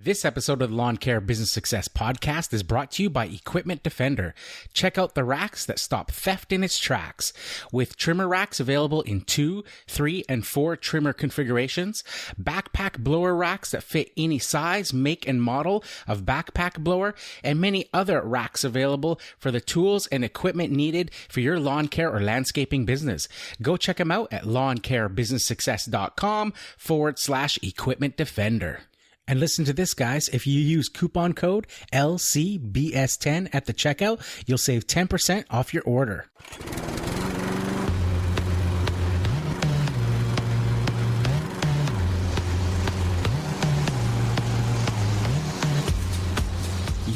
This episode of the Lawn Care Business Success podcast is brought to you by Equipment Defender. Check out the racks that stop theft in its tracks. With trimmer racks available in 2, 3, and 4 trimmer configurations, backpack blower racks that fit any size, make, and model of backpack blower, and many other racks available for the tools and equipment needed for your lawn care or landscaping business. Go check them out at lawncarebusinesssuccess.com/Equipment Defender. And listen to this, guys. If you use coupon code LCBS10 at the checkout, you'll save 10% off your order.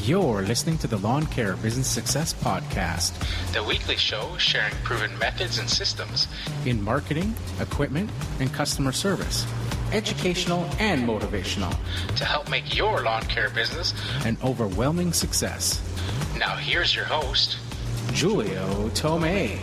You're listening to the Lawn Care Business Success Podcast, the weekly show sharing proven methods and systems in marketing, equipment, and customer service. Educational and motivational to help make your lawn care business an overwhelming success. Now here's your host, Julio Tomei.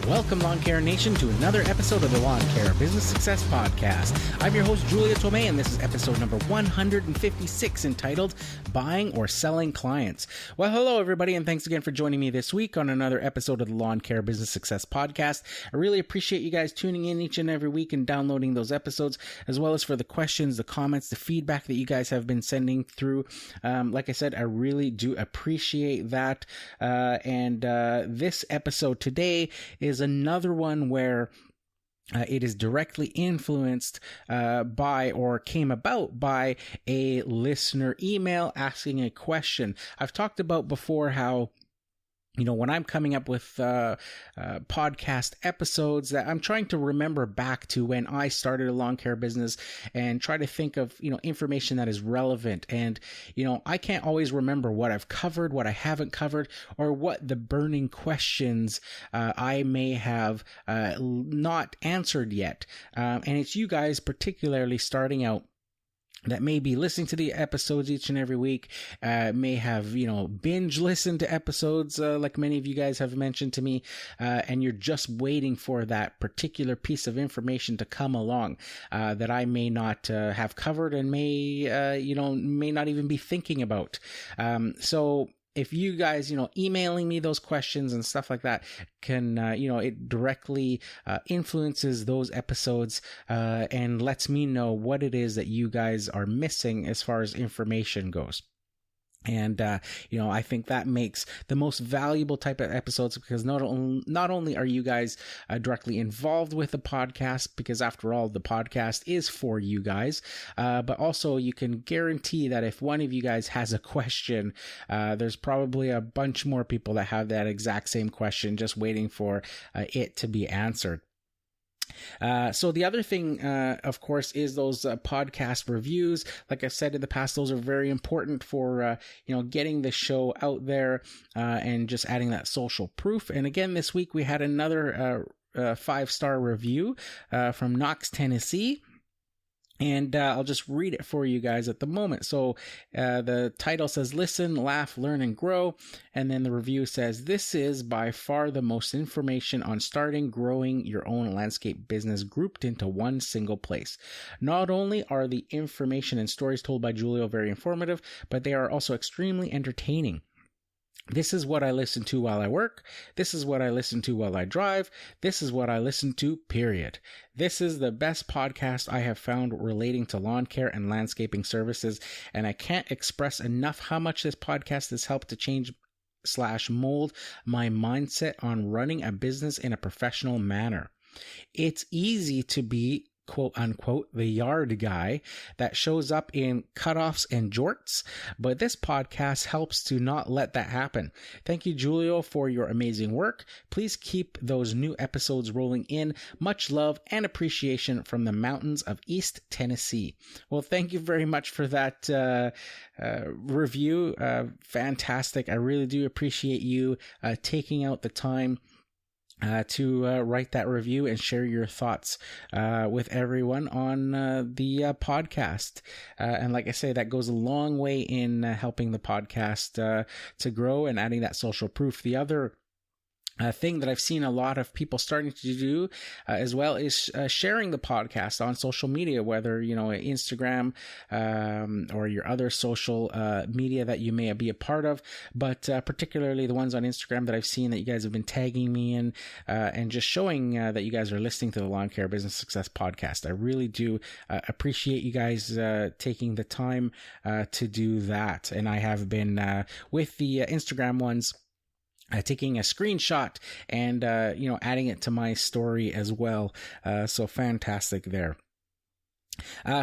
Welcome, Lawn Care Nation, to another episode of the Lawn Care Business Success Podcast. I'm your host, Julio Tomei, and this is episode number 156, entitled Buying or Selling Clients. Well, hello, everybody, and thanks again for joining me this week on another episode of the Lawn Care Business Success Podcast. I really appreciate you guys tuning in each and every week and downloading those episodes, as well as for the questions, the comments, the feedback that you guys have been sending through. Like I said, I really do appreciate that. And this episode today is another one where it is directly influenced by or came about by a listener email asking a question. I've talked about before how, you know, when I'm coming up with podcast episodes, that I'm trying to remember back to when I started a lawn care business and try to think of, you know, information that is relevant. And, you know, I can't always remember what I've covered, what I haven't covered, or what the burning questions I may have not answered yet. And it's you guys particularly starting out that may be listening to the episodes each and every week, may have, you know, binge listened to episodes like many of you guys have mentioned to me, and you're just waiting for that particular piece of information to come along that I may not have covered and may not even be thinking about. So if you guys, you know, emailing me those questions and stuff like that can, it directly influences those episodes and lets me know what it is that you guys are missing as far as information goes. And, I think that makes the most valuable type of episodes, because not only are you guys directly involved with the podcast, because after all, the podcast is for you guys, but also you can guarantee that if one of you guys has a question, there's probably a bunch more people that have that exact same question just waiting for it to be answered. So the other thing, of course, is those podcast reviews. Like I said in the past, those are very important for, getting the show out there and just adding that social proof. And again, this week we had another 5-star review from Knox, Tennessee. And I'll just read it for you guys at the moment. So the title says, "Listen, laugh, learn, and grow." And then the review says, "This is by far the most information on starting, growing your own landscape business grouped into one single place. Not only are the information and stories told by Julio very informative, but they are also extremely entertaining. This is what I listen to while I work. This is what I listen to while I drive. This is what I listen to, period. This is the best podcast I have found relating to lawn care and landscaping services, and I can't express enough how much this podcast has helped to change/mold my mindset on running a business in a professional manner. It's easy to be, quote unquote, the yard guy that shows up in cutoffs and jorts, but this podcast helps to not let that happen. Thank you, Julio, for your amazing work. Please keep those new episodes rolling in. Much love and appreciation from the mountains of East Tennessee." Well, thank you very much for that review. Fantastic. I really do appreciate you taking out the time to write that review and share your thoughts with everyone on the podcast. And like I say, that goes a long way in helping the podcast to grow and adding that social proof. The other thing that I've seen a lot of people starting to do as well is sharing the podcast on social media, whether, Instagram or your other social media that you may be a part of, but particularly the ones on Instagram that I've seen that you guys have been tagging me in and just showing that you guys are listening to the Lawn Care Business Success podcast. I really do appreciate you guys taking the time to do that. And I have been with the Instagram ones, taking a screenshot and, adding it to my story as well. So fantastic there.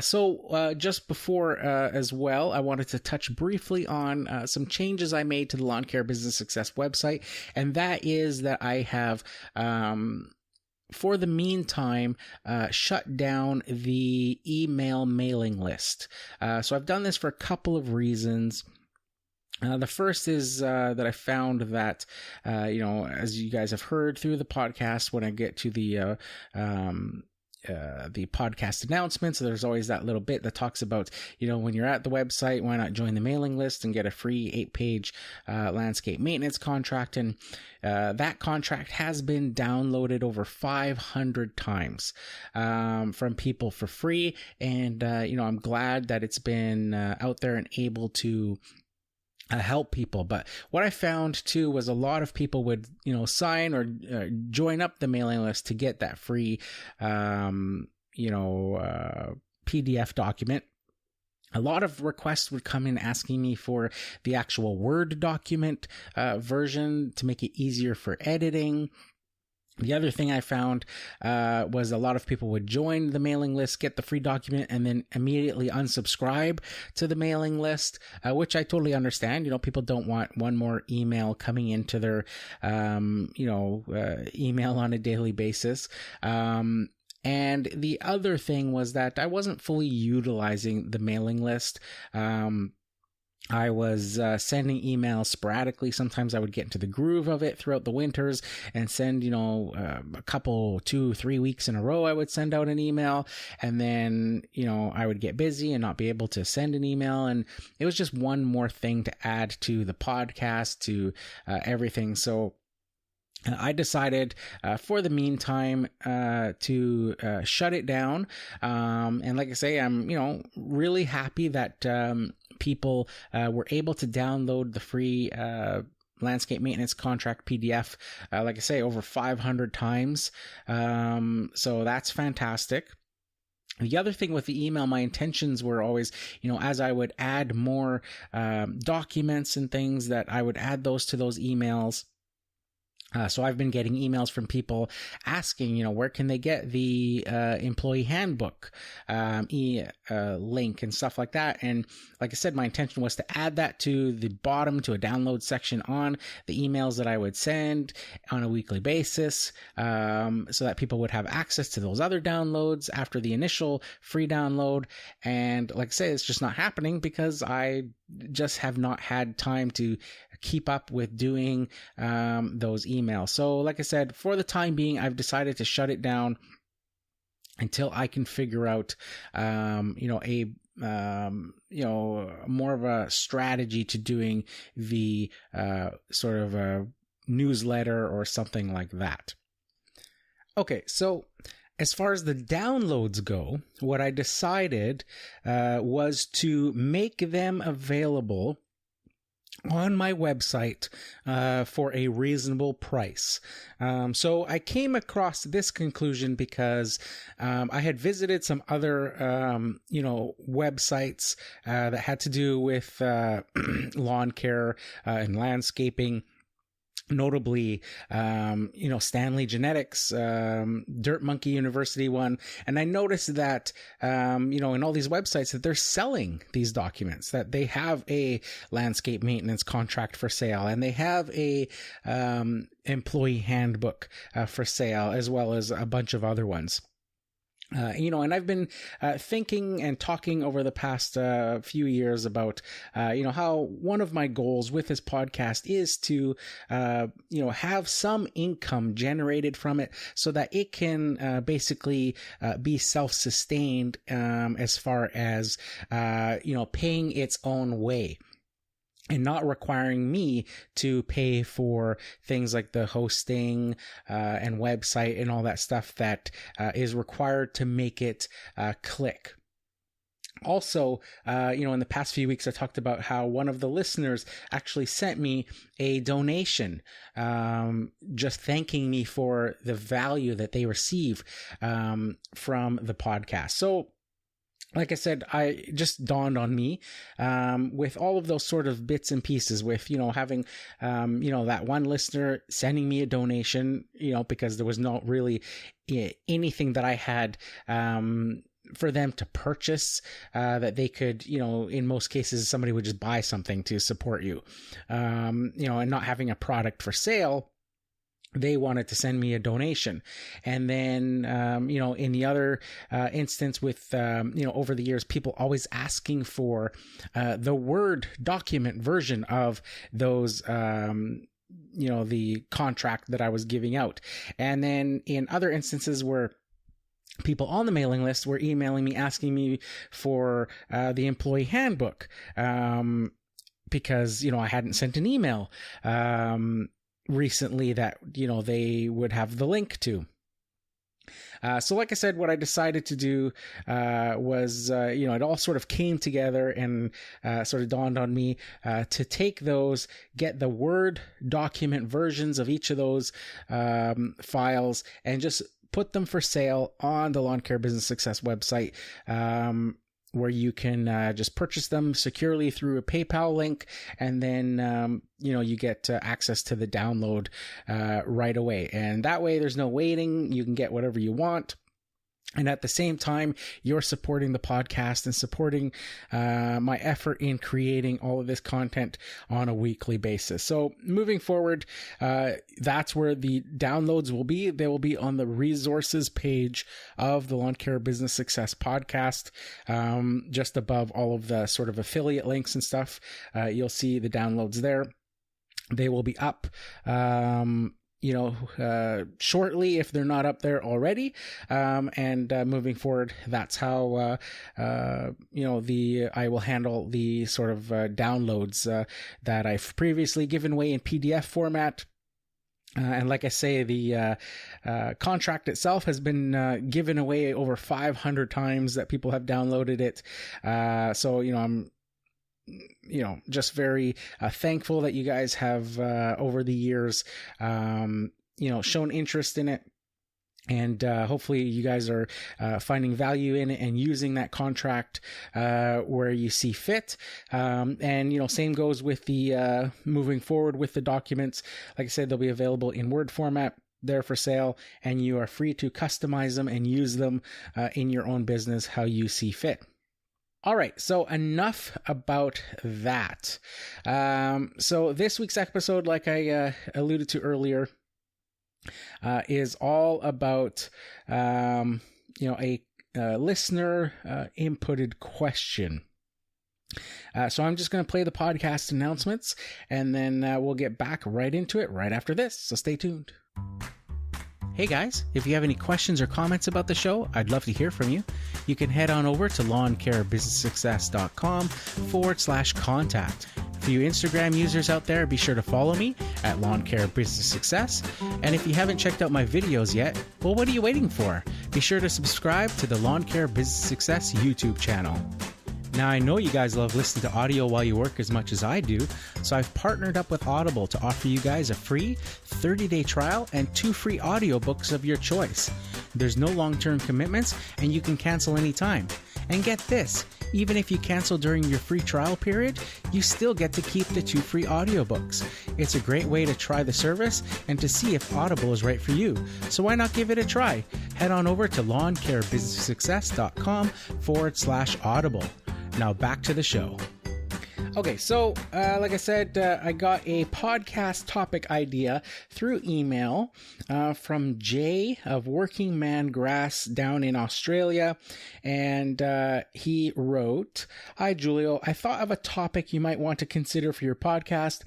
So just before as well, I wanted to touch briefly on some changes I made to the Lawn Care Business Success website. And that is that I have, for the meantime, shut down the email mailing list. So I've done this for a couple of reasons. The first is that I found that, as you guys have heard through the podcast, when I get to the podcast announcements, there's always that little bit that talks about, when you're at the website, why not join the mailing list and get a free 8-page landscape maintenance contract. And that contract has been downloaded over 500 times from people for free. And, I'm glad that it's been out there and able to help people. But what I found too was a lot of people would, sign or join up the mailing list to get that free, PDF document. A lot of requests would come in asking me for the actual Word document version to make it easier for editing. The other thing I found was a lot of people would join the mailing list, get the free document, and then immediately unsubscribe to the mailing list, which I totally understand. People don't want one more email coming into their, email on a daily basis. And the other thing was that I wasn't fully utilizing the mailing list. I was sending emails sporadically. Sometimes I would get into the groove of it throughout the winters and send, a couple, 2-3 weeks in a row, I would send out an email. And then, I would get busy and not be able to send an email. And it was just one more thing to add to the podcast, to everything. So I decided for the meantime to shut it down. And like I say, I'm, really happy that people were able to download the free landscape maintenance contract PDF, like I say, over 500 times. So that's fantastic. The other thing with the email, my intentions were always, as I would add more documents and things, that I would add those to those emails. So I've been getting emails from people asking, where can they get the employee handbook link and stuff like that. And like I said, my intention was to add that to the bottom, to a download section on the emails that I would send on a weekly basis, so that people would have access to those other downloads after the initial free download. And like I say, it's just not happening because I just have not had time to keep up with doing those emails. So like I said, for the time being, I've decided to shut it down until I can figure out more of a strategy to doing the sort of a newsletter or something like that. Okay, so as far as the downloads go, what I decided was to make them available on my website for a reasonable price. So I came across this conclusion because I had visited some other websites that had to do with lawn care and landscaping. Notably, Stanley Genetics, Dirt Monkey University one. And I noticed that, in all these websites that they're selling these documents, that they have a landscape maintenance contract for sale and they have a, employee handbook, for sale, as well as a bunch of other ones. And I've been thinking and talking over the past few years about, how one of my goals with this podcast is to, have some income generated from it so that it can basically be self-sustained as far as, paying its own way. and not requiring me to pay for things like the hosting and website and all that stuff that is required to make it click. Also, in the past few weeks, I talked about how one of the listeners actually sent me a donation, just thanking me for the value that they receive from the podcast. So, like I said, I just dawned on me, with all of those sort of bits and pieces, with, having, that one listener sending me a donation, because there was not really anything that I had, for them to purchase, that they could, in most cases, somebody would just buy something to support you, and not having a product for sale. They wanted to send me a donation. And then, in the other instance with, over the years, people always asking for the Word document version of those, the contract that I was giving out. And then in other instances where people on the mailing list were emailing me, asking me for the employee handbook, because, I hadn't sent an email recently that, they would have the link to. So like I said, what I decided to do was, it all sort of came together and sort of dawned on me to take those, get the Word document versions of each of those files, and just put them for sale on the Lawn Care Business Success website, where you can just purchase them securely through a PayPal link, and then you get access to the download right away. And that way, there's no waiting. You can get whatever you want. And at the same time, you're supporting the podcast and supporting my effort in creating all of this content on a weekly basis. So moving forward, that's where the downloads will be. They will be on the resources page of the Lawn Care Business Success podcast, just above all of the sort of affiliate links and stuff. You'll see the downloads there. They will be up shortly if they're not up there already. And moving forward, that's how, I will handle the sort of downloads that I've previously given away in PDF format. And like I say, the contract itself has been given away over 500 times that people have downloaded it. So, I'm just very thankful that you guys have over the years, shown interest in it. And hopefully you guys are finding value in it and using that contract where you see fit. And, same goes with the moving forward with the documents. Like I said, they'll be available in Word format there for sale, and you are free to customize them and use them in your own business how you see fit. All right, so enough about that. So this week's episode, like I alluded to earlier, is all about a listener inputted question. So I'm just going to play the podcast announcements, and then we'll get back right into it right after this. So stay tuned. Hey guys, if you have any questions or comments about the show, I'd love to hear from you. You can head on over to lawncarebusinesssuccess.com/contact. For you Instagram users out there, be sure to follow me at Lawn Care Business Success. And if you haven't checked out my videos yet, well, what are you waiting for? Be sure to subscribe to the Lawn Care Business Success YouTube channel. Now, I know you guys love listening to audio while you work as much as I do, so I've partnered up with Audible to offer you guys a free 30-day trial and 2 free audiobooks of your choice. There's no long-term commitments, and you can cancel anytime. And get this, even if you cancel during your free trial period, you still get to keep the 2 free audiobooks. It's a great way to try the service and to see if Audible is right for you. So why not give it a try? Head on over to lawncarebusinesssuccess.com/audible. Now back to the show. Okay, so like I said, I got a podcast topic idea through email from Jay of Working Man Grass down in Australia. And he wrote, "Hi, Julio. I thought of a topic you might want to consider for your podcast.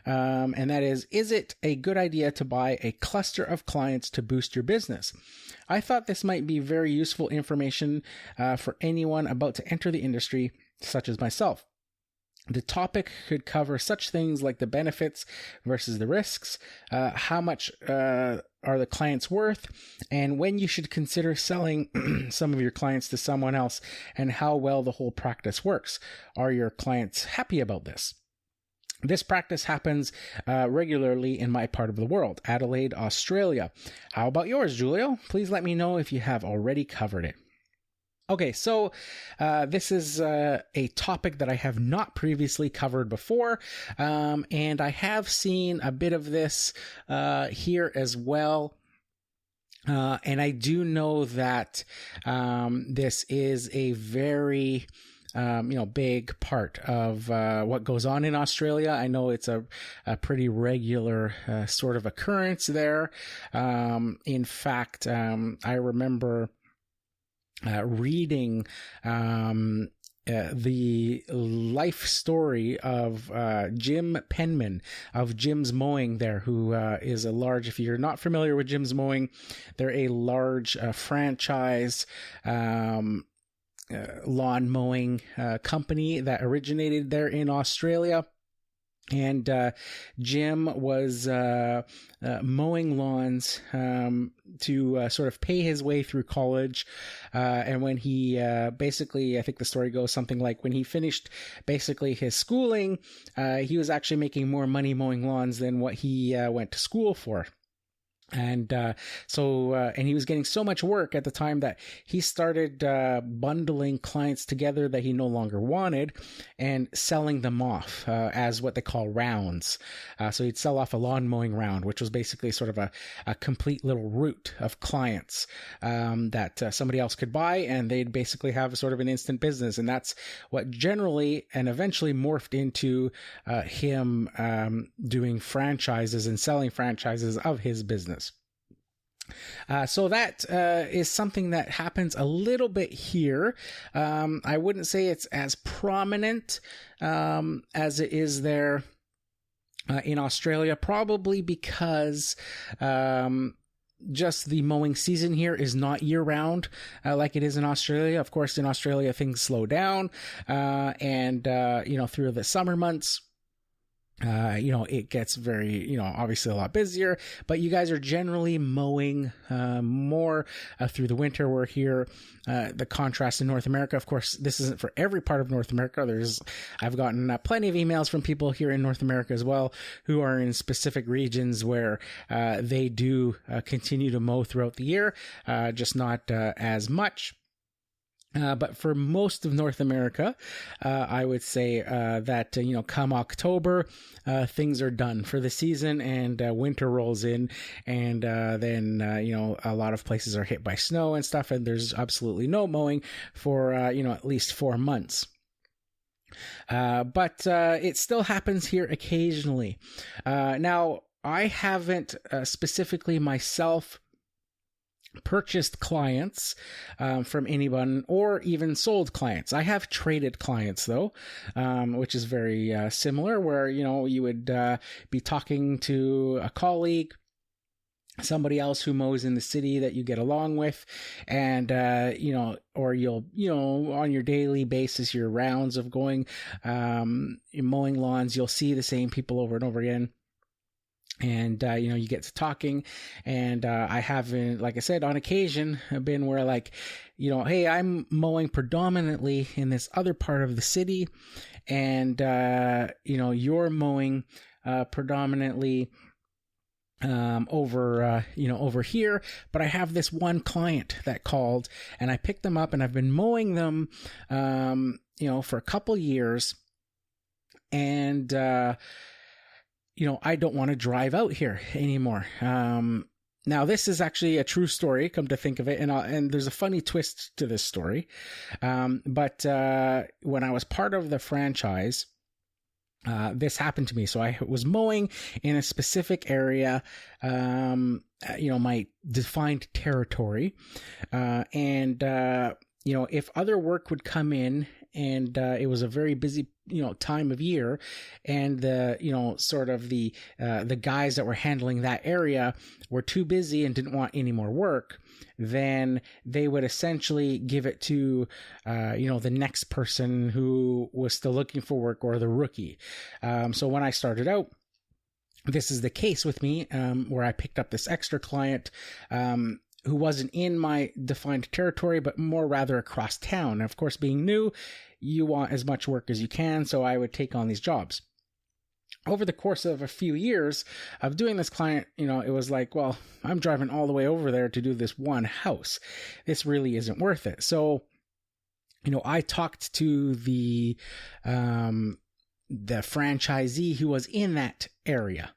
And that is it a good idea to buy a cluster of clients to boost your business? I thought this might be very useful information for anyone about to enter the industry, such as myself. The topic could cover such things like the benefits versus the risks, how much are the clients worth, and when you should consider selling some of your clients to someone else, and how well the whole practice works. Are your clients happy about this? This practice happens regularly in my part of the world, Adelaide, Australia. How about yours, Julio? Please let me know if you have already covered it. Okay, so this is a topic that I have not previously covered before, and I have seen a bit of this here as well. And I do know that this is a very big part of what goes on in Australia. I know it's a pretty regular sort of occurrence there. In fact, I remember reading the life story of Jim Penman of Jim's Mowing there, who is a large, if you're not familiar with Jim's Mowing, they're a large franchise lawn mowing company that originated there in Australia. And Jim was mowing lawns to sort of pay his way through college. And when he basically, I think the story goes something like, when he finished basically his schooling, he was actually making more money mowing lawns than what he went to school for. And and he was getting so much work at the time that he started bundling clients together that he no longer wanted and selling them off as what they call rounds. So he'd sell off a lawn mowing round, which was basically sort of a complete little route of clients that somebody else could buy, and they'd basically have sort of an instant business. And that's what generally and eventually morphed into him doing franchises and selling franchises of his business. So that is something that happens a little bit here. I wouldn't say it's as prominent as it is there in Australia, probably because just the mowing season here is not year-round like it is in Australia. Of course, in Australia, things slow down and through the summer months, it gets very, obviously a lot busier, but you guys are generally mowing more through the winter. We're here, the contrast in North America. Of course, this isn't for every part of North America. I've gotten plenty of emails from people here in North America as well, who are in specific regions where they do continue to mow throughout the year, just not as much. But for most of North America, I would say that, come October, things are done for the season, and winter rolls in, and then, a lot of places are hit by snow and stuff, and there's absolutely no mowing for, at least 4 months. But it still happens here occasionally. Now, I haven't specifically myself purchased clients from anyone, or even sold clients. I have traded clients though, which is very similar, where you would be talking to a colleague, somebody else who mows in the city that you get along with, and or you'll on your daily basis, your rounds of going mowing lawns, you'll see the same people over and over again. And, you get to talking, and I haven't, like I said, on occasion been where hey, I'm mowing predominantly in this other part of the city, and, you're mowing predominantly over here, but I have this one client that called, and I picked them up, and I've been mowing them, for a couple years, and, I don't want to drive out here anymore. Now, this is actually a true story, come to think of it, and there's a funny twist to this story. But when I was part of the franchise, this happened to me. So I was mowing in a specific area, my defined territory, and if other work would come in and it was a very busy, time of year, and the, sort of the guys that were handling that area were too busy and didn't want any more work, then they would essentially give it to, the next person who was still looking for work, or the rookie. So when I started out, this is the case with me, where I picked up this extra client, who wasn't in my defined territory, but more rather across town. And of course, being new, you want as much work as you can, so I would take on these jobs. Over the course of a few years of doing this client, it was like, well, I'm driving all the way over there to do this one house. This really isn't worth it. So, I talked to the franchisee who was in that area,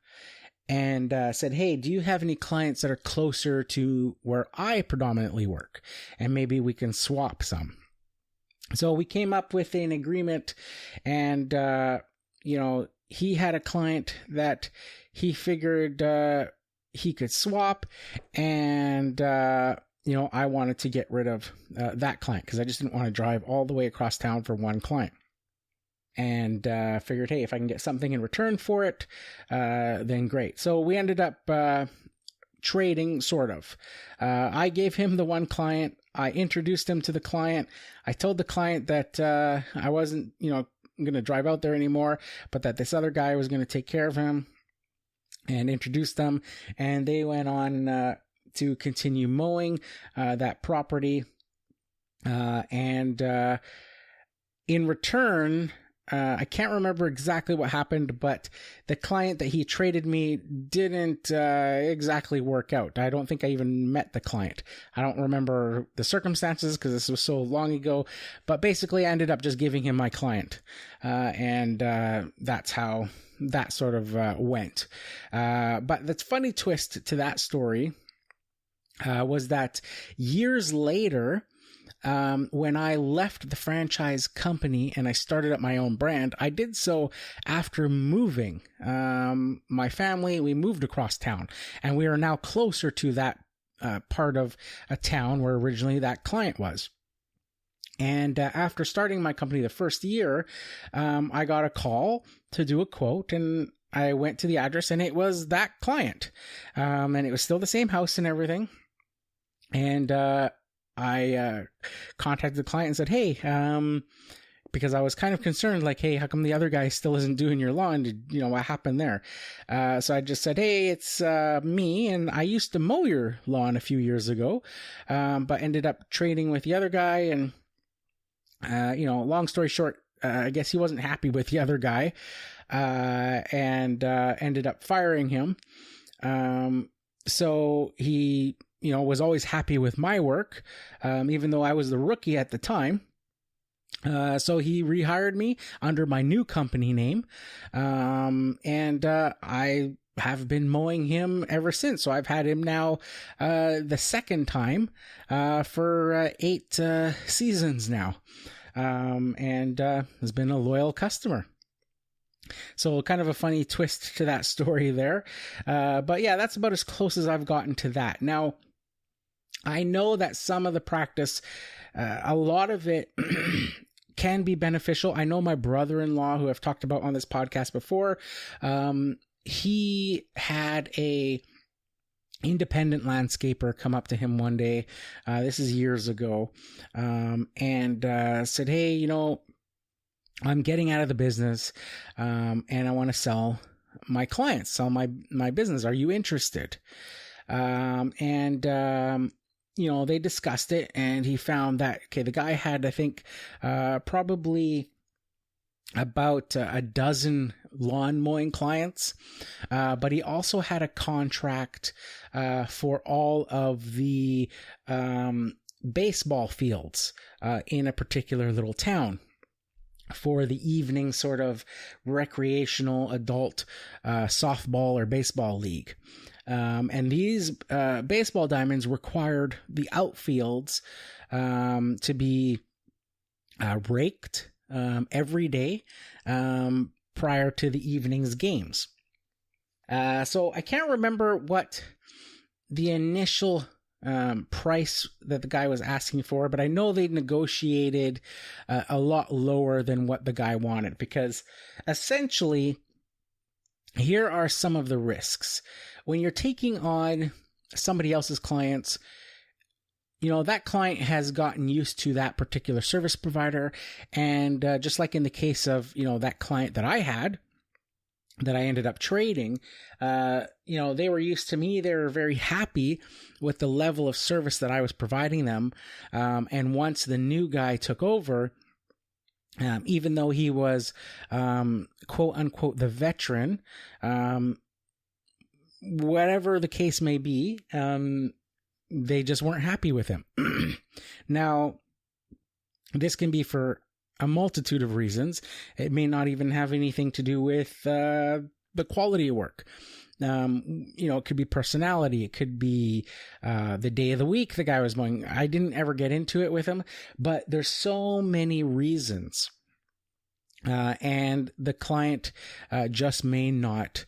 and said, hey, do you have any clients that are closer to where I predominantly work? And maybe we can swap some. So we came up with an agreement, and, he had a client that he figured he could swap, and, I wanted to get rid of that client because I just didn't want to drive all the way across town for one client. And figured, hey, if I can get something in return for it, then great. So we ended up trading, sort of. I gave him the one client. I introduced him to the client. I told the client that I wasn't, going to drive out there anymore, but that this other guy was going to take care of him, and introduced them. And they went on to continue mowing that property. And in return, I can't remember exactly what happened, but the client that he traded me didn't exactly work out. I don't think I even met the client. I don't remember the circumstances because this was so long ago, but basically I ended up just giving him my client. And that's how that sort of went. But the funny twist to that story was that years later, when I left the franchise company and I started up my own brand, I did so after moving. My family, we moved across town, and we are now closer to that part of a town where originally that client was. And after starting my company the first year, I got a call to do a quote, and I went to the address, and it was that client. And it was still the same house and everything. And I contacted the client and said, hey, because I was kind of concerned, like, hey, how come the other guy still isn't doing your lawn? What happened there? So I just said, hey, it's me, and I used to mow your lawn a few years ago, but ended up trading with the other guy. And, long story short, I guess he wasn't happy with the other guy, and ended up firing him. So he was always happy with my work, even though I was the rookie at the time. So he rehired me under my new company name. And I have been mowing him ever since. So I've had him now, the second time, for 8 seasons now. And has been a loyal customer. So kind of a funny twist to that story there. But yeah, that's about as close as I've gotten to that. Now, I know that some of the practice, a lot of it can be beneficial. I know my brother-in-law, who I've talked about on this podcast before, he had a independent landscaper come up to him one day. This is years ago, and said, hey, I'm getting out of the business, and I want to sell my clients, sell my business. Are you interested? They discussed it, and he found that, okay, the guy had, I think, probably about a dozen lawn mowing clients, but he also had a contract for all of the baseball fields in a particular little town for the evening sort of recreational adult softball or baseball league. And these baseball diamonds required the outfields to be raked every day prior to the evening's games. So I can't remember what the initial price that the guy was asking for, but I know they negotiated a lot lower than what the guy wanted, because essentially, here are some of the risks. When you're taking on somebody else's clients, that client has gotten used to that particular service provider. And just like in the case of, that client that I had, that I ended up trading, they were used to me. They were very happy with the level of service that I was providing them. And once the new guy took over, even though he was, quote unquote, the veteran, whatever the case may be, they just weren't happy with him. Now, this can be for a multitude of reasons. It may not even have anything to do with the quality of work. It could be personality. It could be the day of the week the guy was mowing. I didn't ever get into it with him, but there's so many reasons. And the client just may not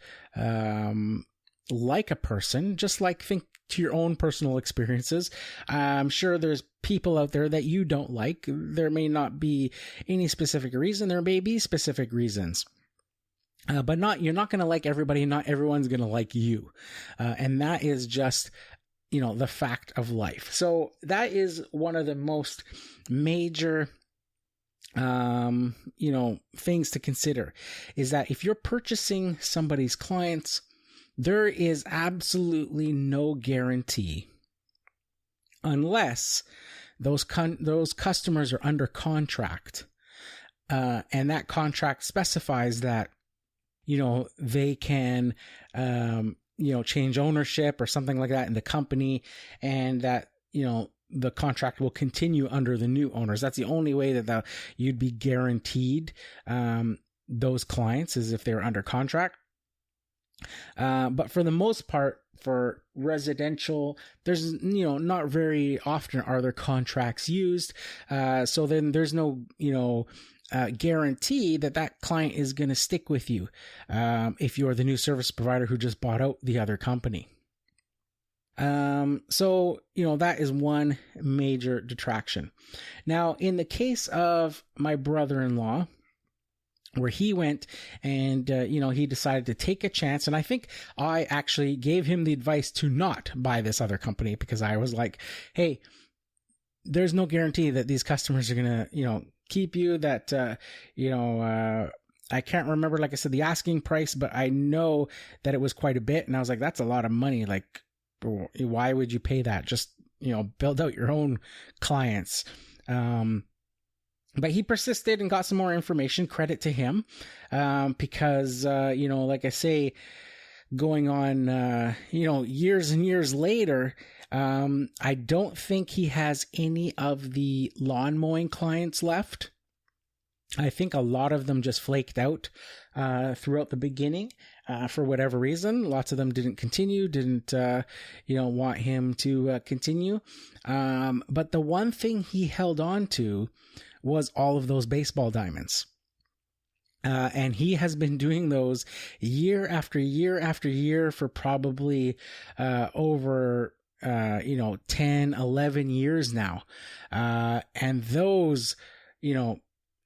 like a person, just like think to your own personal experiences. I'm sure there's people out there that you don't like. There may not be any specific reason. There may be specific reasons. But you're not going to like everybody. Not everyone's going to like you. And that is just, the fact of life. So that is one of the most major, things to consider, is that if you're purchasing somebody's clients, there is absolutely no guarantee unless those customers are under contract, and that contract specifies that they can change ownership or something like that in the company, and that the contract will continue under the new owners. That's the only way that you'd be guaranteed those clients, is if they're under contract. But for the most part, for residential, there's, not very often are there contracts used. So then there's no, guarantee that client is going to stick with you, if you're the new service provider who just bought out the other company. So, that is one major detraction. Now, in the case of my brother-in-law, where he went and, he decided to take a chance. And I think I actually gave him the advice to not buy this other company, because I was like, hey, there's no guarantee that these customers are going to, keep you, that, I can't remember, like I said, the asking price, but I know that it was quite a bit. And I was like, that's a lot of money. Like, why would you pay that? Just, build out your own clients. But he persisted and got some more information. Credit to him. Because, like I say, going on, years and years later, I don't think he has any of the lawn mowing clients left. I think a lot of them just flaked out throughout the beginning for whatever reason. Lots of them didn't continue, didn't want him to continue. But the one thing he held on to was all of those baseball diamonds. And he has been doing those year after year after year for probably over 10, 11 years now. And those,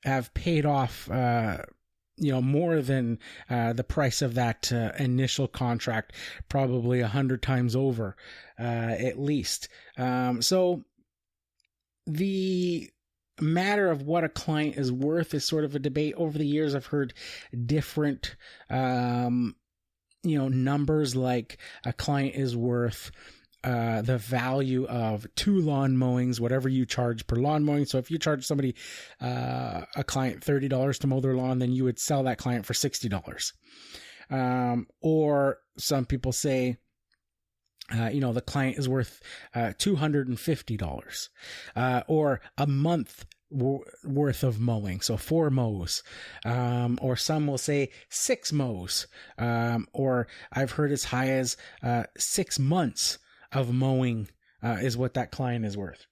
have paid off, more than the price of that initial contract, probably 100 times over, at least. So the matter of what a client is worth is sort of a debate. Over the years, I've heard different, numbers, like a client is worth the value of 2 lawn mowings, whatever you charge per lawn mowing. So if you charge somebody, a client $30 to mow their lawn, then you would sell that client for $60. Or some people say, the client is worth $250, or a month worth of mowing. So 4 mows, or some will say 6 mows, or I've heard as high as 6 months of mowing is what that client is worth.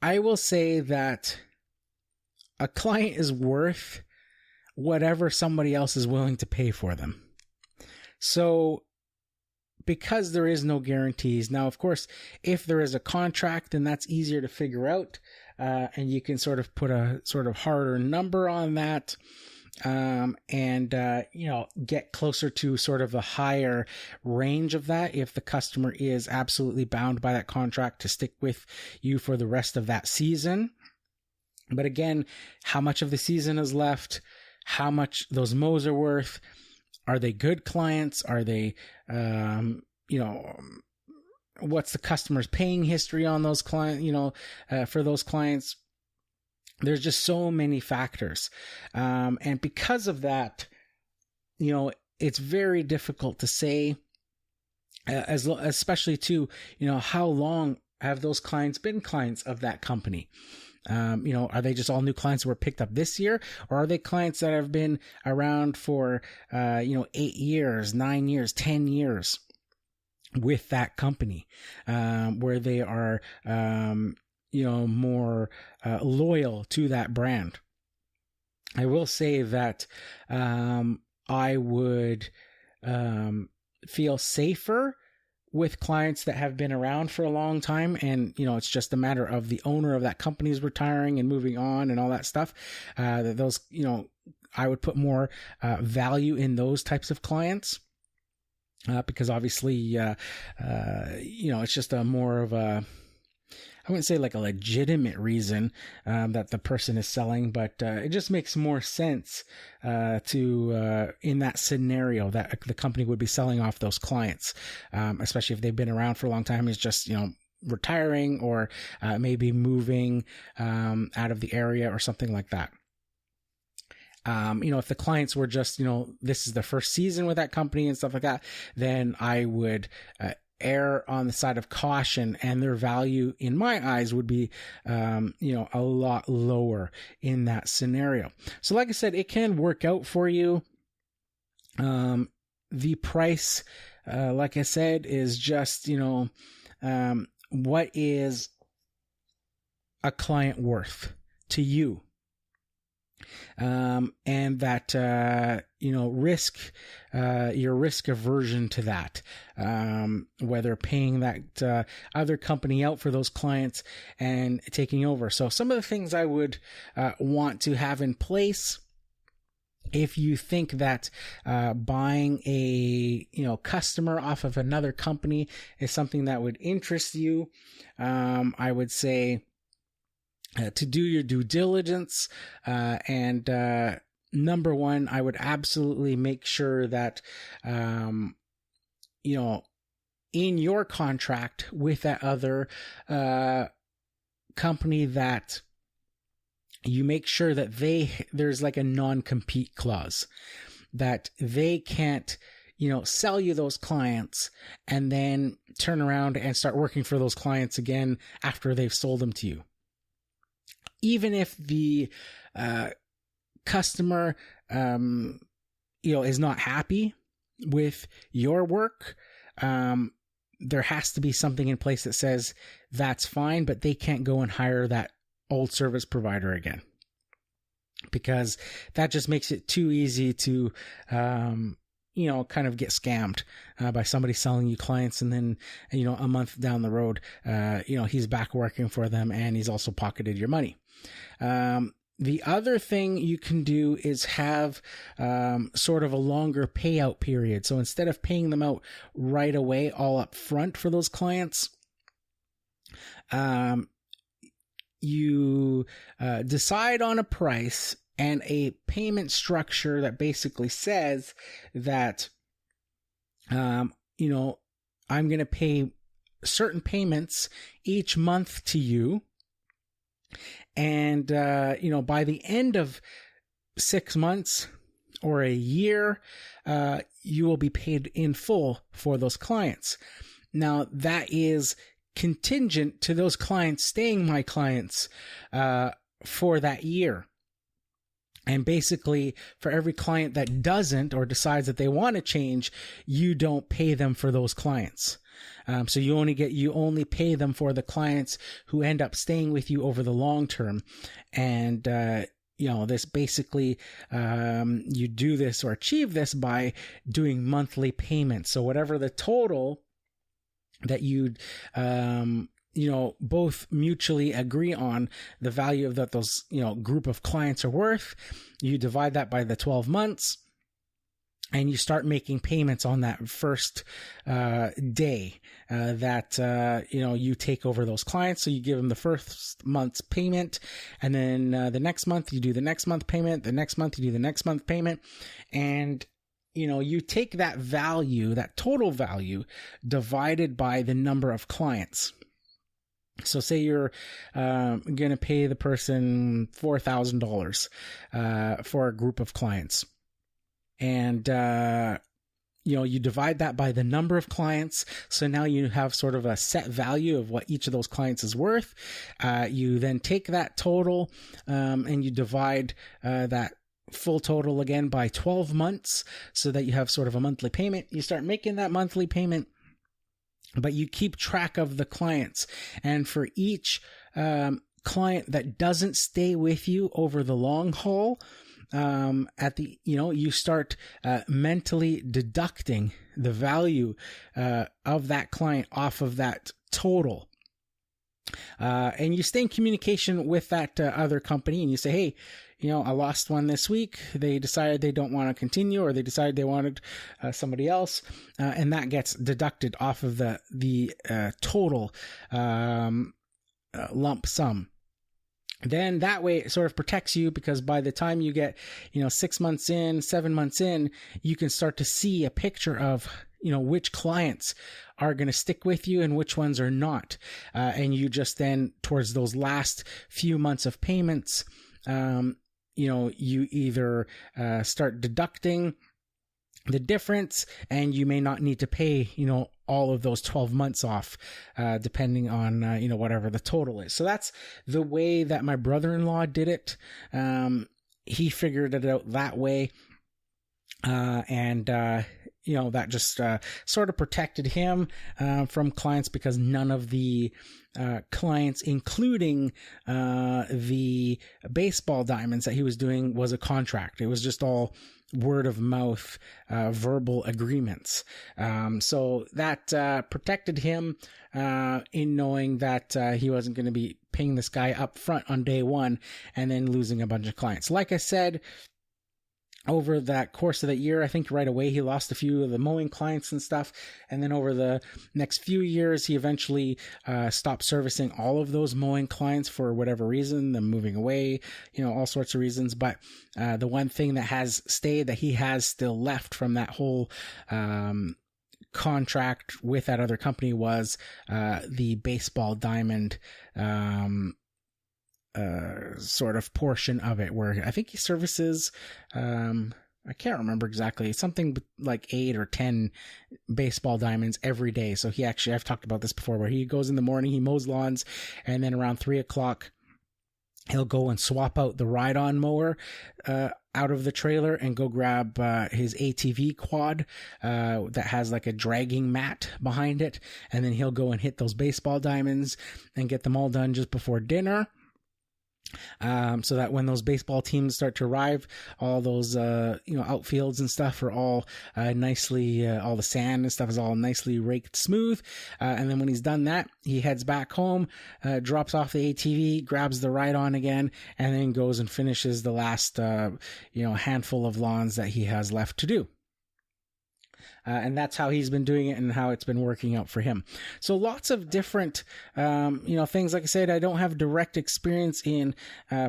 I will say that a client is worth whatever somebody else is willing to pay for them. So because there is no guarantees. Now, of course, if there is a contract, then that's easier to figure out. And you can sort of put a sort of harder number on that. Get closer to sort of a higher range of that if the customer is absolutely bound by that contract to stick with you for the rest of that season. But again, how much of the season is left, how much those mows are worth, are they good clients? Are they, what's the customer's paying history on those clients, for those clients? There's just so many factors. And because of that, it's very difficult to say, especially to, how long have those clients been clients of that company? Are they just all new clients that were picked up this year, or are they clients that have been around for, 8 years, 9 years, 10 years with that company, where they are, more loyal to that brand? I will say that I would feel safer with clients that have been around for a long time, and it's just a matter of the owner of that company is retiring and moving on and all that stuff. Those, I would put more value in those types of clients, because obviously, it's just a more of a, I wouldn't say like a legitimate reason that the person is selling, but it just makes more sense to in that scenario that the company would be selling off those clients, especially if they've been around for a long time, is just retiring or maybe moving out of the area or something like that. If the clients were just this is the first season with that company and stuff like that, then I would err on the side of caution, and their value in my eyes would be, a lot lower in that scenario. So like I said, it can work out for you. The price, like I said, is just, what is a client worth to you? And that, your risk aversion to that, whether paying that other company out for those clients and taking over. So some of the things I would want to have in place, if you think that buying a customer off of another company is something that would interest you, I would say to do your due diligence, and number one, I would absolutely make sure that in your contract with that other company, that you make sure that there's like a non-compete clause, that they can't sell you those clients and then turn around and start working for those clients again after they've sold them to you. Even if the customer, is not happy with your work, there has to be something in place that says that's fine, but they can't go and hire that old service provider again, because that just makes it too easy to, kind of get scammed by somebody selling you clients, and then, a month down the road, he's back working for them and he's also pocketed your money. The other thing you can do is have sort of a longer payout period. So instead of paying them out right away, all up front for those clients, you decide on a price and a payment structure that basically says that, I'm going to pay certain payments each month to you. And, by the end of 6 months or a year, you will be paid in full for those clients. Now, that is contingent to those clients staying my clients for that year. And basically, for every client that doesn't or decides that they want to change, you don't pay them for those clients. So you only pay them for the clients who end up staying with you over the long term. And, this basically, you do this or achieve this by doing monthly payments. So whatever the total that you'd, both mutually agree on the value of that those, group of clients are worth, you divide that by the 12 months. And you start making payments on that first day that you take over those clients. So you give them the first month's payment, and then the next month you do the next month payment. The next month you do the next month payment, and you take that value, that total value, divided by the number of clients. So say you're going to pay the person $4,000 for a group of clients. And, you divide that by the number of clients. So now you have sort of a set value of what each of those clients is worth. You then take that total, and you divide, that full total again by 12 months so that you have sort of a monthly payment. You start making that monthly payment, but you keep track of the clients. And for each, client that doesn't stay with you over the long haul, you start mentally deducting the value of that client off of that total. And you stay in communication with that other company, and you say, hey, I lost one this week. They decided they don't want to continue, or they decided they wanted somebody else, and that gets deducted off of the total lump sum. Then that way it sort of protects you, because by the time you get, 6 months in, 7 months in, you can start to see a picture of, which clients are going to stick with you and which ones are not. And you just then, towards those last few months of payments, you either start deducting the difference, and you may not need to pay, all of those 12 months off, depending on, whatever the total is. So that's the way that my brother-in-law did it. He figured it out that way. That just sort of protected him from clients, because none of the clients, including the baseball diamonds that he was doing, was a contract. It was just all word of mouth, verbal agreements. So that protected him in knowing that he wasn't going to be paying this guy up front on day one and then losing a bunch of clients. Like I said, over that course of that year, I think right away he lost a few of the mowing clients and stuff. And then over the next few years, he eventually stopped servicing all of those mowing clients for whatever reason, them moving away, all sorts of reasons. But the one thing that has stayed, that he has still left from that whole contract with that other company, was the baseball diamond sort of portion of it, where I think he services, I can't remember exactly, something like 8 or 10 baseball diamonds every day. So he actually, I've talked about this before, where he goes in the morning, he mows lawns, and then around 3:00, he'll go and swap out the ride-on mower out of the trailer and go grab his ATV quad that has like a dragging mat behind it. And then he'll go and hit those baseball diamonds and get them all done just before dinner. So that when those baseball teams start to arrive, all those, outfields and stuff are all nicely, all the sand and stuff is all nicely raked smooth. And then when he's done that, he heads back home, drops off the ATV, grabs the ride-on again, and then goes and finishes the last, handful of lawns that he has left to do. And that's how he's been doing it and how it's been working out for him. So lots of different, things. Like I said, I don't have direct experience in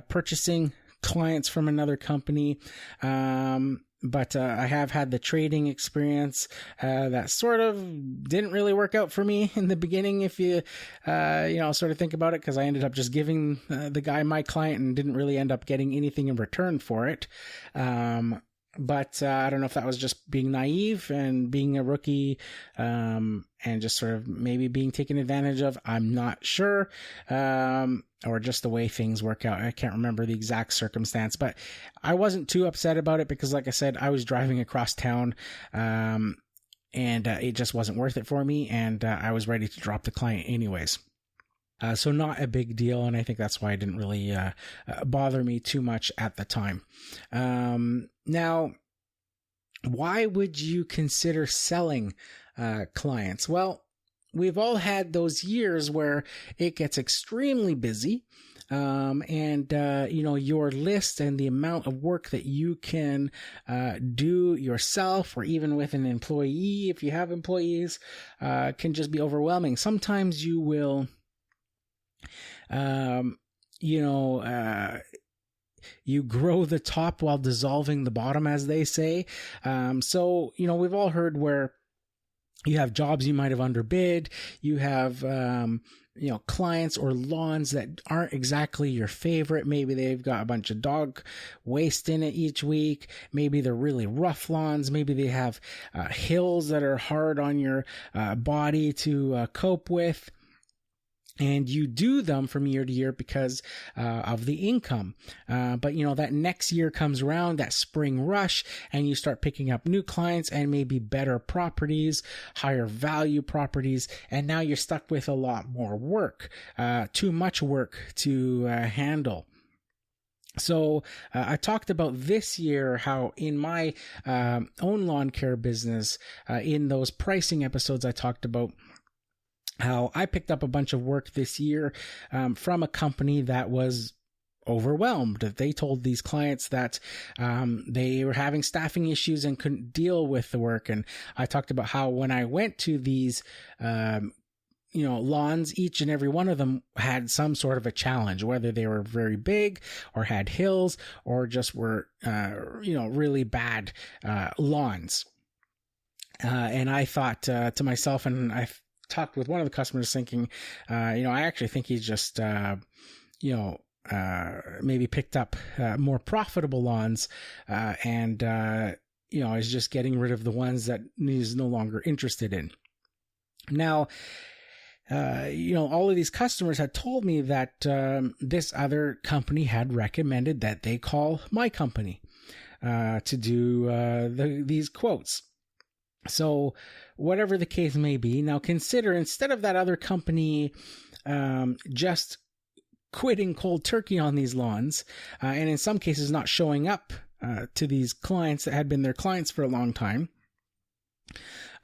purchasing clients from another company. But I have had the trading experience that sort of didn't really work out for me in the beginning, if you, sort of think about it, because I ended up just giving the guy my client and didn't really end up getting anything in return for it. But I don't know if that was just being naive and being a rookie, and just sort of maybe being taken advantage of. I'm not sure, or just the way things work out. I can't remember the exact circumstance, but I wasn't too upset about it, because like I said, I was driving across town, and it just wasn't worth it for me, and I was ready to drop the client anyways. So not a big deal, and I think that's why it didn't really bother me too much at the time. Now, why would you consider selling clients? Well, we've all had those years where it gets extremely busy, and your list and the amount of work that you can do yourself, or even with an employee, if you have employees, can just be overwhelming. Sometimes you will you grow the top while dissolving the bottom, as they say. So we've all heard where you have jobs you might have underbid. You have, clients or lawns that aren't exactly your favorite. Maybe they've got a bunch of dog waste in it each week. Maybe they're really rough lawns. Maybe they have hills that are hard on your body to cope with. And you do them from year to year because of the income. But that next year comes around, that spring rush, and you start picking up new clients and maybe better properties, higher value properties. And now you're stuck with a lot more work, too much work to handle. So I talked about this year how in my own lawn care business, in those pricing episodes, I talked about how I picked up a bunch of work this year from a company that was overwhelmed. They told these clients that they were having staffing issues and couldn't deal with the work. And I talked about how when I went to these lawns, each and every one of them had some sort of a challenge, whether they were very big or had hills or just were, really bad lawns. And I thought to myself, and I talked with one of the customers thinking, I actually think he's just, maybe picked up more profitable lawns and is just getting rid of the ones that he's no longer interested in. Now, all of these customers had told me that this other company had recommended that they call my company to do these quotes. So whatever the case may be, now consider instead of that other company just quitting cold turkey on these lawns, and in some cases not showing up to these clients that had been their clients for a long time,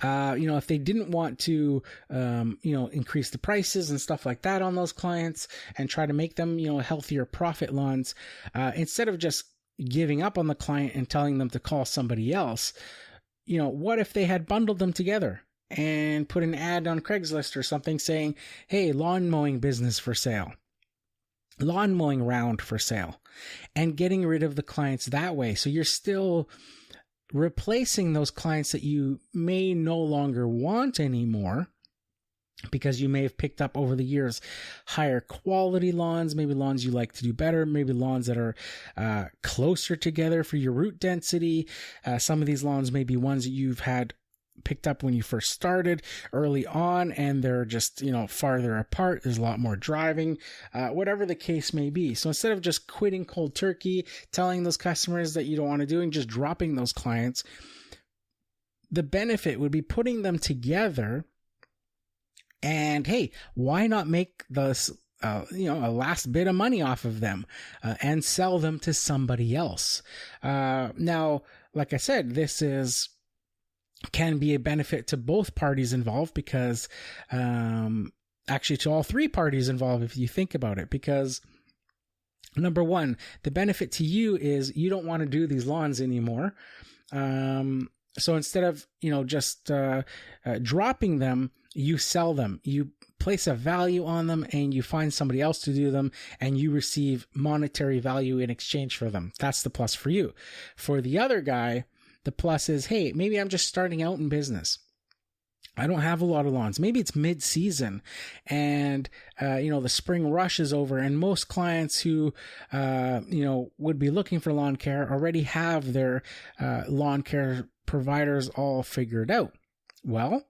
if they didn't want to, increase the prices and stuff like that on those clients and try to make them, healthier profit lawns, instead of just giving up on the client and telling them to call somebody else, what if they had bundled them together and put an ad on Craigslist or something saying, hey, lawn mowing business for sale, lawn mowing round for sale, and getting rid of the clients that way. So you're still replacing those clients that you may no longer want anymore because you may have picked up over the years higher quality lawns, maybe lawns you like to do better, maybe lawns that are closer together for your root density. Some of these lawns may be ones that you've had picked up when you first started early on, and they're just, farther apart. There's a lot more driving, whatever the case may be. So instead of just quitting cold turkey, telling those customers that you don't want to do and just dropping those clients, the benefit would be putting them together. And hey, why not make a last bit of money off of them and sell them to somebody else? Now, like I said, this can be a benefit to both parties involved because, actually to all three parties involved, if you think about it, because number one, the benefit to you is you don't want to do these lawns anymore. So instead of, just dropping them, you sell them, you place a value on them, and you find somebody else to do them, and you receive monetary value in exchange for them. That's the plus for you. For the other guy, the plus is, hey, maybe I'm just starting out in business. I don't have a lot of lawns. Maybe it's mid-season and, the spring rush is over, and most clients who, would be looking for lawn care already have their lawn care providers all figured out. Well,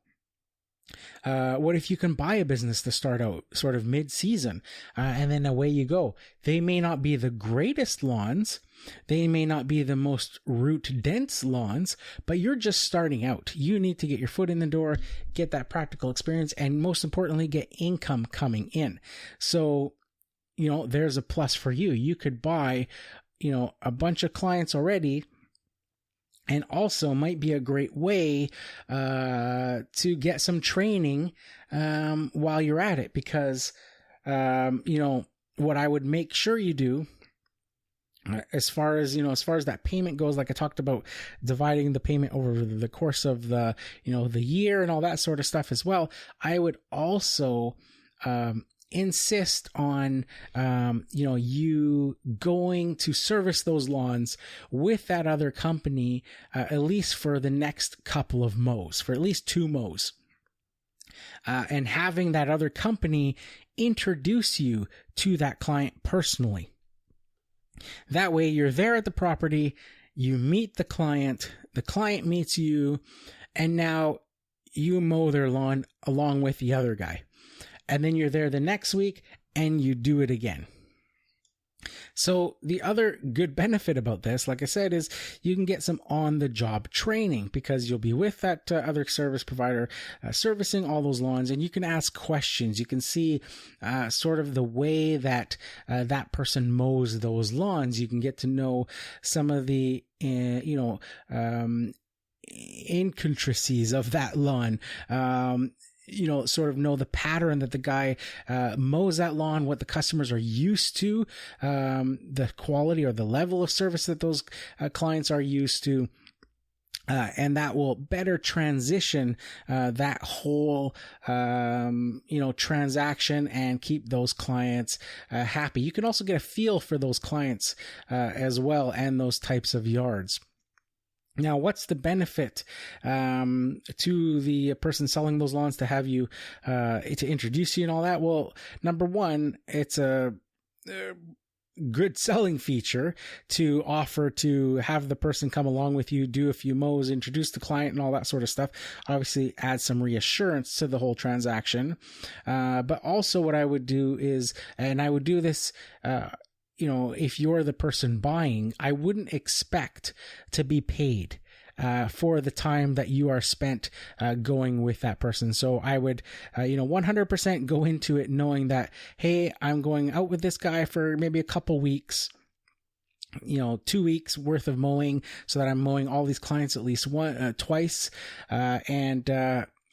What if you can buy a business to start out sort of mid-season, and then away you go? They may not be the greatest lawns. They may not be the most root-dense lawns, but you're just starting out. You need to get your foot in the door, get that practical experience, and most importantly, get income coming in. So, there's a plus for you. You could buy, a bunch of clients already, and also might be a great way to get some training while you're at it, because what I would make sure you do, as far as that payment goes, like I talked about, dividing the payment over the course of the year and all that sort of stuff as well. I would also insist on, you going to service those lawns with that other company, at least for the next couple of mows, for at least 2 mows. And having that other company introduce you to that client personally. That way you're there at the property, you meet the client meets you, and now you mow their lawn along with the other guy. And then you're there the next week and you do it again. So the other good benefit about this, like I said, is you can get some on-the-job training, because you'll be with that other service provider servicing all those lawns, and you can ask questions. You can see sort of the way that that person mows those lawns. You can get to know some of the intricacies of that lawn. Sort of know the pattern that the guy mows that lawn, what the customers are used to, the quality or the level of service that those clients are used to. And that will better transition that whole, transaction, and keep those clients happy. You can also get a feel for those clients as well, and those types of yards. Now, what's the benefit to the person selling those lawns to have you, to introduce you and all that? Well, number one, it's a good selling feature to offer to have the person come along with you, do a few mows, introduce the client and all that sort of stuff. Obviously, add some reassurance to the whole transaction. But also what I would do is, and I would do this, if you're the person buying, I wouldn't expect to be paid for the time that you are spent going with that person. So I would, 100% go into it knowing that, hey, I'm going out with this guy for maybe a couple weeks. 2 weeks worth of mowing, so that I'm mowing all these clients at least twice. And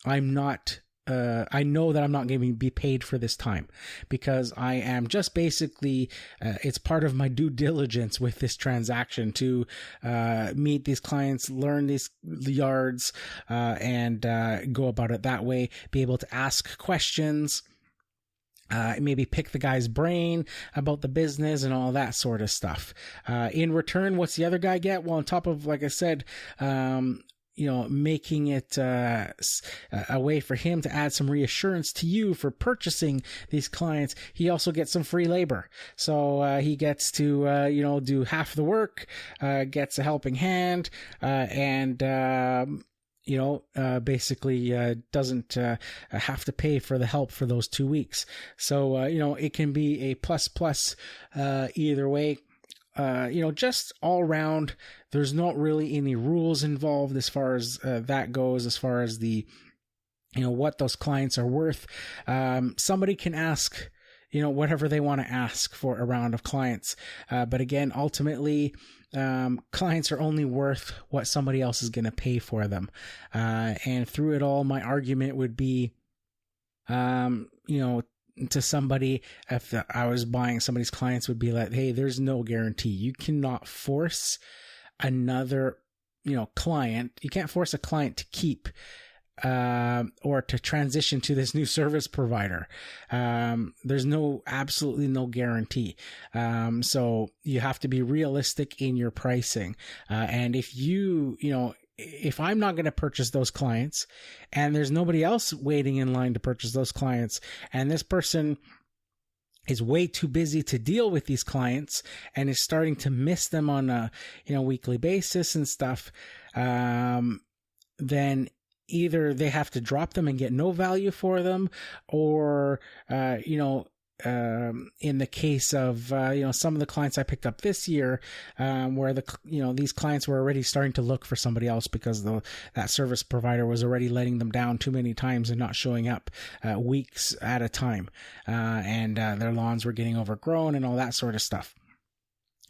I'm not, I know that I'm not going to be paid for this time, because I am just basically, it's part of my due diligence with this transaction to meet these clients, learn these yards, and go about it that way, be able to ask questions. Maybe pick the guy's brain about the business and all that sort of stuff. In return, what's the other guy get? Well, on top of, like I said, making it a way for him to add some reassurance to you for purchasing these clients, he also gets some free labor. So he gets to, do half the work, gets a helping hand, and basically doesn't have to pay for the help for those 2 weeks. So, it can be a plus either way. Just all around, there's not really any rules involved as far as that goes, as far as the, what those clients are worth. Somebody can ask, whatever they want to ask for a round of clients. But again, ultimately, clients are only worth what somebody else is going to pay for them. And through it all, my argument would be, to somebody, if I was buying somebody's clients, would be like, hey, there's no guarantee. You cannot force another, client. You can't force a client to keep, or to transition to this new service provider. There's absolutely no guarantee. So you have to be realistic in your pricing. And if if I'm not going to purchase those clients, and there's nobody else waiting in line to purchase those clients, and this person is way too busy to deal with these clients and is starting to miss them on a, weekly basis and stuff, then either they have to drop them and get no value for them, or, in the case of, some of the clients I picked up this year, where these clients were already starting to look for somebody else because that service provider was already letting them down too many times and not showing up weeks at a time. And their lawns were getting overgrown and all that sort of stuff.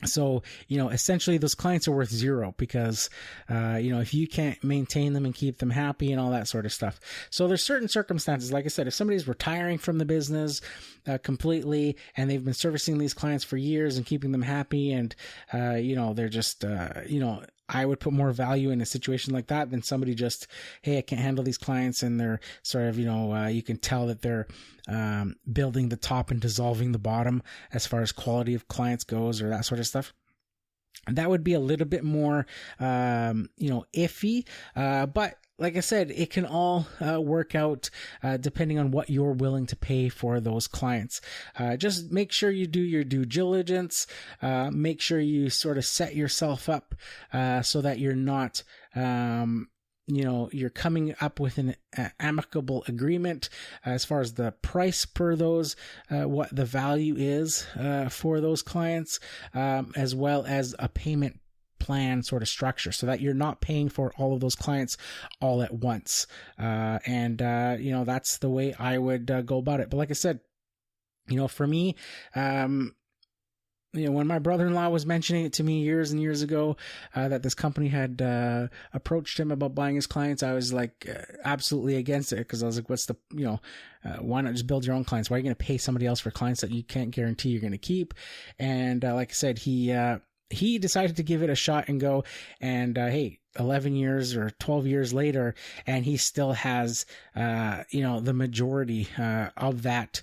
So, essentially those clients are worth zero because, if you can't maintain them and keep them happy and all that sort of stuff. So there's certain circumstances, like I said, if somebody's retiring from the business completely and they've been servicing these clients for years and keeping them happy and, they're just, I would put more value in a situation like that than somebody just, hey, I can't handle these clients, and they're sort of, you can tell that they're building the top and dissolving the bottom as far as quality of clients goes, or that sort of stuff. And that would be a little bit more, iffy, but like I said, it can all work out depending on what you're willing to pay for those clients. Just make sure you do your due diligence. Make sure you sort of set yourself up so that you're not, you're coming up with an amicable agreement as far as the price per those, what the value is for those clients, as well as a payment plan sort of structure, so that you're not paying for all of those clients all at once. That's the way I would go about it. But like I said, for me, when my brother-in-law was mentioning it to me years and years ago, that this company had approached him about buying his clients, I was like absolutely against it, because I was like, what's the, why not just build your own clients? Why are you going to pay somebody else for clients that you can't guarantee you're going to keep? And like I said, he decided to give it a shot and go, and hey, 11 years or 12 years later, and he still has, the majority of that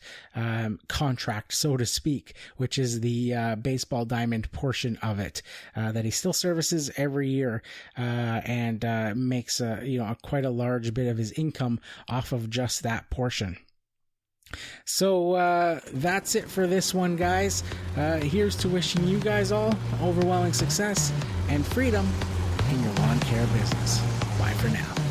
contract, so to speak, which is the baseball diamond portion of it, that he still services every year, and makes quite a large bit of his income off of just that portion. So that's it for this one, guys. Here's to wishing you guys all overwhelming success and freedom in your lawn care business. Bye for now.